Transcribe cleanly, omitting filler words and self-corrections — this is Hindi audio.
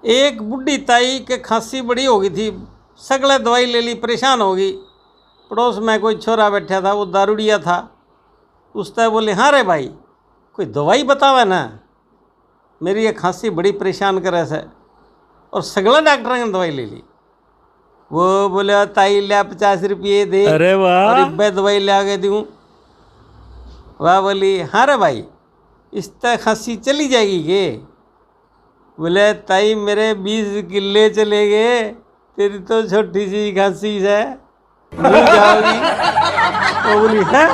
एक बुढ़ी ताई के खांसी बड़ी हो गई थी, सगले दवाई ले ली, परेशान हो गई। पड़ोस में कोई छोरा बैठा था, वो दारूडिया था। उसने बोले, हाँ रे भाई कोई दवाई बतावे ना, मेरी ये खांसी बड़ी परेशान करे से। और सगला डॉक्टर ने दवाई ले ली। वो बोले, ताई लिया 50 रुपये दे। अरे वाह। और इब्बे दवाई ले आगे दूँ। वह बोली, हाँ रे भाई इस तक खांसी चली जाएगी के? बोले, ताई मेरे 20 किले चले गए, तेरी तो छोटी सी खांसी है, नहीं जाओगी? वो बोली, है